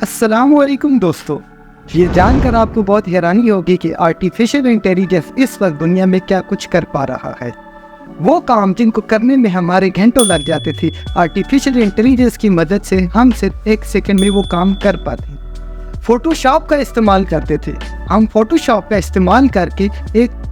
السلام علیکم دوستو، یہ جان کر آپ کو بہت حیرانی ہوگی کہ آرٹیفیشل انٹیلیجنس اس وقت دنیا میں کیا کچھ کر پا رہا ہے۔ وہ کام جن کو کرنے میں ہمارے گھنٹوں لگ جاتے تھے، آرٹیفیشل انٹیلیجنس کی مدد سے ہم صرف 1 سیکنڈ میں وہ کام کر پاتے ہیں۔ فوٹو شاپ کا استعمال کرتے تھے، ہم فوٹو شاپ کا استعمال کر کے ایک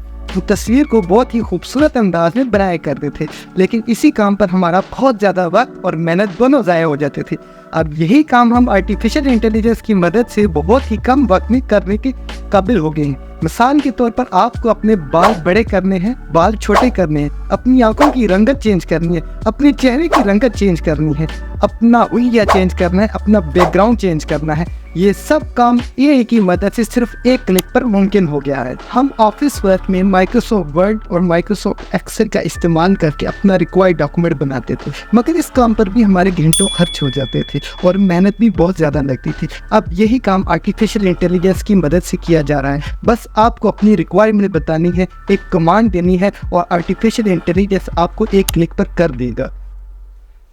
تصویر کو بہت ہی خوبصورت انداز میں بنایا کرتے تھے، لیکن اسی کام پر ہمارا بہت زیادہ وقت اور محنت دونوں ضائع ہو جاتے تھے۔ اب یہی کام ہم آرٹیفیشل انٹیلیجنس کی مدد سے بہت ہی کم وقت میں کرنے کے قابل ہو گئے ہیں۔ مثال کے طور پر آپ کو اپنے بال بڑے کرنے ہیں، بال چھوٹے کرنے ہیں، اپنی آنکھوں کی رنگت چینج کرنی ہے، اپنے چہرے کی رنگت چینج کرنی ہے، اپنا انگلیاں چینج کرنا ہے، اپنا بیک گراؤنڈ چینج کرنا ہے۔ یہ سب کام اے آئی کی مدد سے صرف 1 کلک پر ممکن ہو گیا ہے۔ ہم آفس ورک میں مائکروسافٹ ورڈ اور مائکروسافٹ ایکسل کا استعمال کر کے اپنا ریکوائرڈ ڈاکومنٹ بناتے تھے، مگر اس کام پر بھی ہمارے گھنٹوں خرچ ہو جاتے تھے اور محنت بھی بہت زیادہ لگتی تھی۔ اب یہی کام آرٹیفیشل انٹیلیجنس کی مدد سے کیا جا رہا ہے۔ بس آپ کو اپنی ریکوائرمنٹ بتانی ہے، ایک کمانڈ دینی ہے اور آرٹیفیشل انٹیلیجنس آپ کو 1 کلک پر کر دے گا۔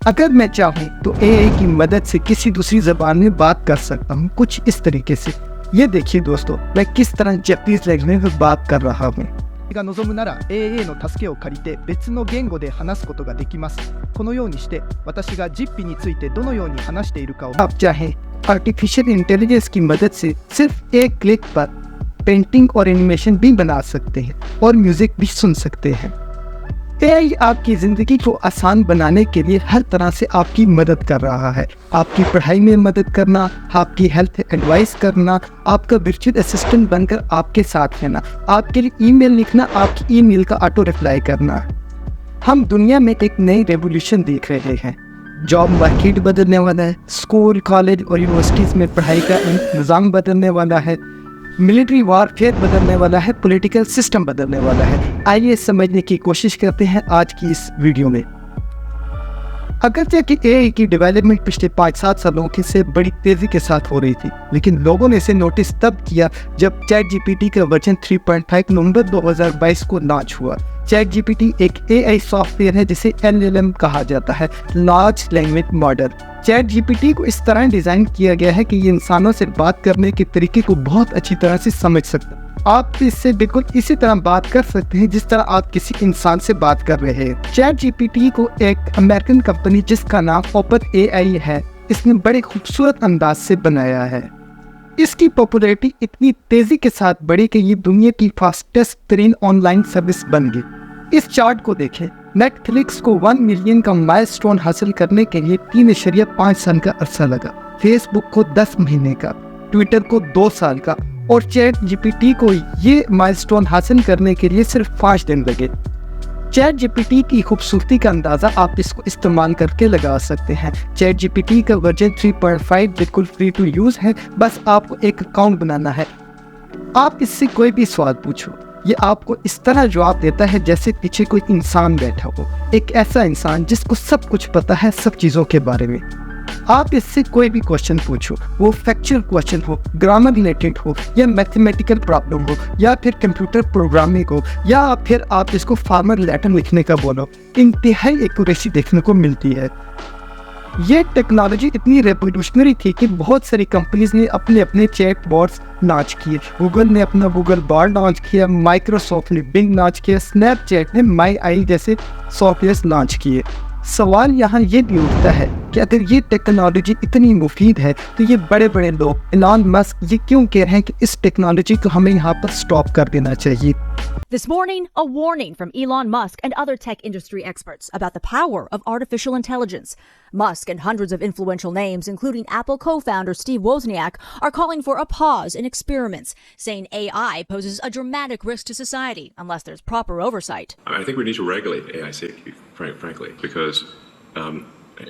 اگر میں چاہوں تو اے آئی کی مدد سے کسی دوسری زبان میں بات کر سکتا ہوں، کچھ اس طریقے سے۔ یہ دیکھیے دوستو، میں کس طرح جاپانیز لینگویج میں بات کر رہا ہوں۔ が望むなら AA の助けを借りて別の言語で話すことができます。このようにして私がジッピについてどのように話しているかを آپ چاہیں آرٹیفیشل انٹیلیجنس کی مدد سے صرف 1 کلک پر پینٹنگ اور اینیمیشن بھی بنا سکتے ہیں اور میوزک بھی سن سکتے ہیں۔ اے آئی آپ کی زندگی کو آسان بنانے کے لیے ہر طرح سے آپ کی مدد کر رہا ہے۔ آپ کی پڑھائی میں مدد کرنا، آپ کی ہیلتھ ایڈوائس کرنا، آپ کا ورچوئل اسسٹنٹ بن کر آپ کے ساتھ رہنا، آپ کے لیے ای میل لکھنا، آپ کی ای میل کا آٹو ریپلائی کرنا۔ ہم دنیا میں ایک نئی ریولیوشن دیکھ رہے ہیں۔ جاب مارکیٹ بدلنے والا ہے، اسکول، کالج اور یونیورسٹیز میں پڑھائی کا نظام بدلنے والا ہے، ملٹری وارفیئر بدلنے والا ہے، پولیٹیکل سسٹم بدلنے والا ہے۔ آئیے سمجھنے کی کوشش کرتے ہیں آج کی اس ویڈیو میں۔ اگرچہ کہ اے آئی کی ڈیولپمنٹ پچھلے 5-7 سالوں سے بڑی تیزی کے ساتھ ہو رہی تھی، لیکن لوگوں نے اسے نوٹس تب کیا جب چیٹ جی پی ٹی کا ورژن 3.5 نومبر 2022 کو لانچ ہوا۔ چیٹ جی پی ٹی ایک اے آئی سافٹ ویئر ہے جسے LLM کہا جاتا ہے، large language model. ChatGPT کو اس طرح ڈیزائن کیا گیا ہے کہ یہ انسانوں سے بات کرنے کے طریقے کو بہت اچھی طرح سے سمجھ سکتا ہے۔ آپ اس سے بالکل اسی طرح بات کر سکتے ہیں جس طرح آپ کسی انسان سے بات کر رہے ہیں۔ چیٹ جی پی ٹی کو ایک امریکن کمپنی جس کا نام اوپن اے آئی ہے، اس نے بڑے خوبصورت انداز سے بنایا ہے۔ اس کی پاپولیرٹی اتنی تیزی کے ساتھ بڑھی کہ یہ دنیا کی فاسٹسٹ ترین آن لائن سروس بن گئی۔ اس چارٹ کو دیکھیں، نیٹ فلکس کو 1 ملین کا مائل سٹون حاصل کرنے کے لیے 3.5 سال کا عرصہ لگا، فیس بک کو 10 مہینے کا، ٹویٹر کو 2 سال کا، اور چیٹ جی پی ٹی کو یہ مائل سٹون حاصل کرنے کے لیے صرف 5 دن لگے۔ چیٹ جی پی ٹی کی خوبصورتی کا اندازہ آپ اس کو استعمال کر کے لگا سکتے ہیں۔ چیٹ جی پی ٹی کا ورژن 3.5 بالکل فری ٹو یوز ہے، بس آپ کو ایک اکاؤنٹ بنانا ہے۔ آپ اس سے کوئی بھی سوال پوچھو، یہ آپ کو اس طرح جواب دیتا ہے جیسے پیچھے کوئی انسان بیٹھا ہو، ایک ایسا انسان جس کو سب کچھ پتا ہے سب چیزوں کے بارے میں۔ آپ اس سے کوئی بھی کوشچن پوچھو، وہ فیکچوئل کوشچن ہو، گرامر ریلیٹڈ ہو، یا میتھمیٹیکل پرابلم ہو، یا پھر کمپیوٹر پروگرامنگ ہو، یا پھر آپ اس کو فارمر لیٹر لکھنے کا بولو، انتہائی ایکوریسی دیکھنے کو ملتی ہے۔ یہ ٹیکنالوجی اتنی ریولیوشنری تھی کہ بہت ساری کمپنیز نے اپنے چیٹ باٹس لانچ کیے۔ گوگل نے اپنا گوگل بارڈ لانچ کیا، مائکروسافٹ نے بنگ لانچ کیا، اسنیپ چیٹ نے مائی آئی جیسے سافٹ ویئرس لانچ کیے۔ سوال یہاں یہ بھی اٹھتا ہے کہ اگر یہ ٹیکنالوجی اتنی مفید ہے تو یہ بڑے بڑے لوگ ایلان مسک یہ کیوں کہہ رہے ہیں کہ اس ٹیکنالوجی کو ہمیں یہاں پر سٹاپ کر دینا چاہیے۔ This morning, a warning from Elon Musk and other tech industry experts about the power of artificial intelligence. Musk and hundreds of influential names, including Apple co-founder Steve Wozniak, are calling for a pause in experiments, saying AI poses a dramatic risk to society unless there's proper oversight. I think we need to regulate AI safety, frankly, because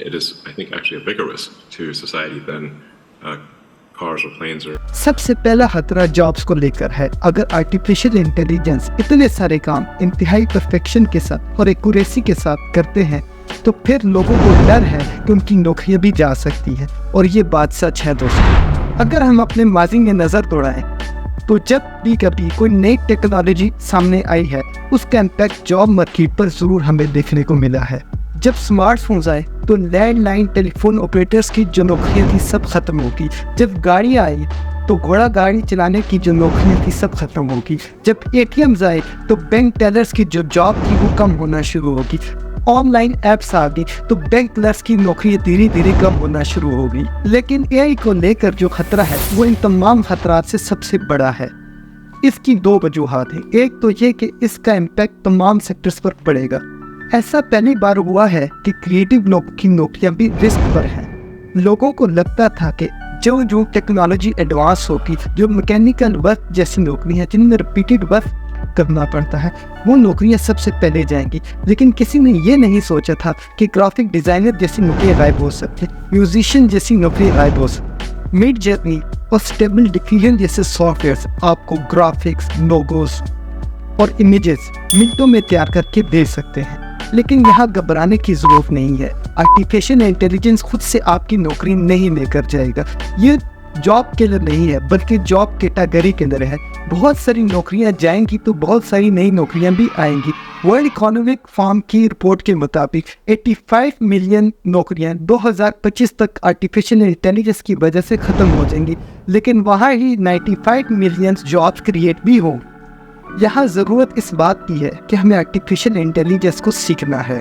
it is, I think, actually a bigger risk to society than cars or planes or... سب سے پہلا خطرہ jobs کو لے کر ہے۔ اگر artificial intelligence اتنے سارے کام انتہائی پرفیکشن کے ساتھ اور ایکوریسی کے ساتھ کرتے ہیں تو پھر لوگوں کو ڈر ہے کہ ان کی نوکریاں بھی جا سکتی ہیں، اور یہ بات سچ ہے دوستو۔ اگر ہم اپنے ماضی میں نظر دوڑائیں تو جب بھی کبھی کوئی نئی ٹیکنالوجی سامنے آئی ہے، اس کا امپیکٹ جاب مارکیٹ پر ضرور ہمیں دیکھنے کو ملا ہے۔ جب اسمارٹ فونز آئے تو لینڈ لائن ٹیلی فون آپریٹرس کی جو نوکریاں تھی سب ختم ہوگی. جب گاڑیاں آئی تو گھوڑا گاڑی چلانے کی جو نوکریاں تھی سب ختم ہوگی. جب ATMs آئے تو بینک ٹیلرس کی جو جاب تھی وہ کم ہونا شروع ہوگی. آن لائن ایپس آ گئی تو بینک کلرکس کی نوکریاں دھیرے دھیرے کم ہونا شروع ہو گئی. لیکن AI کو لے کر جو خطرہ ہے وہ ان تمام خطرات سے سب سے بڑا ہے. اس کی 2 وجوہات ہیں. ایک تو یہ کہ اس کا امپیکٹ تمام سیکٹرز پر پڑے گا. ایسا پہلی بار ہوا ہے کہ کریٹو لوگوں کی نوکریاں بھی رسک پر ہیں. لوگوں کو لگتا تھا کہ جو ٹیکنالوجی ایڈوانس ہوگی, جو میکینیکل ورک جیسی نوکریاں جن میں ریپیٹڈ ورک کرنا پڑتا ہے وہ نوکریاں سب سے پہلے جائیں گی. لیکن کسی نے یہ نہیں سوچا تھا کہ گرافک ڈیزائنر جیسی نوکریاں غائب ہو سکتی, میوزیشین جیسی نوکریاں غائب ہو سکتی. مڈ جرنی اور اسٹیبل ڈیفیژن جیسے سافٹ ویئرس آپ کو گرافکس, لوگوز اور امیجز منٹوں میں تیار کر کے دے سکتے ہیں. لیکن یہاں گھبرانے کی ضرورت نہیں ہے. آرٹیفیشل انٹیلیجنس خود سے آپ کی نوکری نہیں لے کر جائے گا. یہ جاب کلر نہیں ہے بلکہ جاب کیٹاگری کے اندر ہے. بہت ساری نوکریاں جائیں گی تو بہت ساری نئی نوکریاں بھی آئیں گی. ورلڈ اکنامک فورم کی رپورٹ کے مطابق 85 ملین نوکریاں 2025 تک آرٹیفیشل انٹیلیجنس کی وجہ سے ختم ہو جائیں گی. لیکن وہاں ہی 95 ملین جابس کریٹ بھی ہوں. یہاں ضرورت اس بات کی ہے کہ ہمیں آرٹیفیشل انٹیلیجنس کو سیکھنا ہے.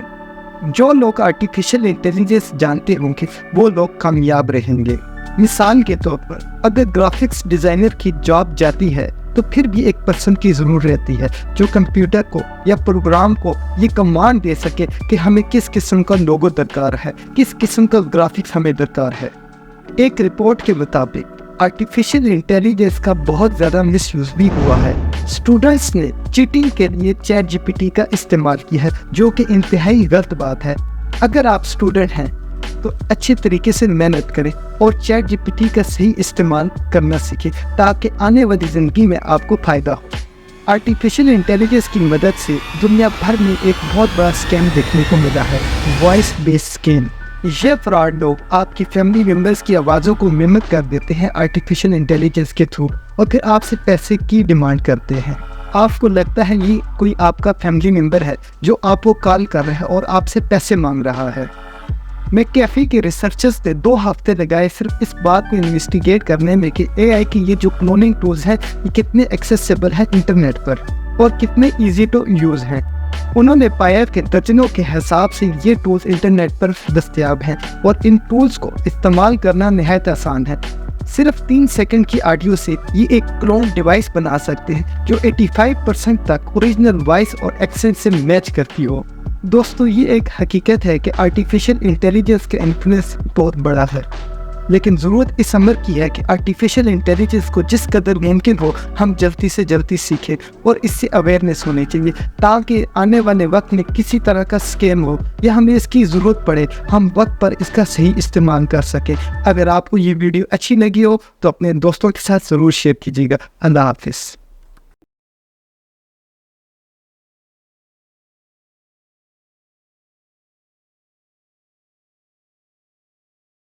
جو لوگ آرٹیفیشل انٹیلیجنس جانتے ہوں گے وہ لوگ کامیاب رہیں گے. مثال کے طور پر اگر گرافکس ڈیزائنر کی جاب جاتی ہے تو پھر بھی ایک پرسن کی ضرورت رہتی ہے جو کمپیوٹر کو یا پروگرام کو یہ کمانڈ دے سکے کہ ہمیں کس قسم کا لوگو درکار ہے, کس قسم کا گرافکس ہمیں درکار ہے. ایک رپورٹ کے مطابق آرٹیفیشل انٹیلیجنس کا بہت زیادہ مس یوز بھی ہوا ہے. اسٹوڈنٹس نے چیٹنگ کے لیے چیٹ GPT کا استعمال کیا ہے جو کہ انتہائی غلط بات ہے. اگر آپ اسٹوڈنٹ ہیں تو اچھے طریقے سے محنت کریں اور چیٹ GPT کا صحیح استعمال کرنا سیکھیں تاکہ آنے والی زندگی میں آپ کو فائدہ ہو. آرٹیفیشل انٹیلیجنس کی مدد سے دنیا بھر میں ایک بہت بڑا اسکیم دیکھنے کو ملا ہے, وائس بیس اسکیم. یہ فراڈ لوگ آپ کی فیملی ممبرس کی آوازوں کو میمک کر دیتے ہیں آرٹیفیشل انٹیلیجنس کے تھرو اور پھر آپ سے پیسے کی ڈیمانڈ کرتے ہیں. آپ کو لگتا ہے یہ کوئی آپ کا فیملی ممبر ہے جو آپ کو کال کر رہا ہے اور آپ سے پیسے مانگ رہا ہے. میں کیفی کے ریسرچرز نے 2 ہفتے لگائے صرف اس بات کو انویسٹیگیٹ کرنے میں کہ AI کی یہ جو کلوننگ ٹولز ہیں یہ کتنے ایکسیسیبل ہیں انٹرنیٹ پر اور کتنے ایزی ٹو یوز ہیں. انہوں نے پایا کہ درجنوں کے حساب سے یہ ٹولز انٹرنیٹ پر دستیاب ہیں اور ان ٹولز کو استعمال کرنا نہایت آسان ہے. صرف 3 سیکنڈ کی آڈیو سے یہ ایک کلون ڈیوائس بنا سکتے ہیں جو 85% تک اوریجنل وائس اور ایکسنٹ سے میچ کرتی ہو. دوستو یہ ایک حقیقت ہے کہ آرٹیفیشل انٹیلیجنس کا انفلوئنس بہت بڑا ہے, لیکن ضرورت اس امر کی ہے کہ آرٹیفیشل انٹیلیجنس کو جس قدر ممکن ہو ہم جلدی سے جلدی سیکھیں اور اس سے اویئرنیس ہونی چاہیے تاکہ آنے والے وقت میں کسی طرح کا اسکیم ہو یا ہمیں اس کی ضرورت پڑے ہم وقت پر اس کا صحیح استعمال کر سکیں. اگر آپ کو یہ ویڈیو اچھی لگی ہو تو اپنے دوستوں کے ساتھ ضرور شیئر کیجیے گا. اللہ حافظ.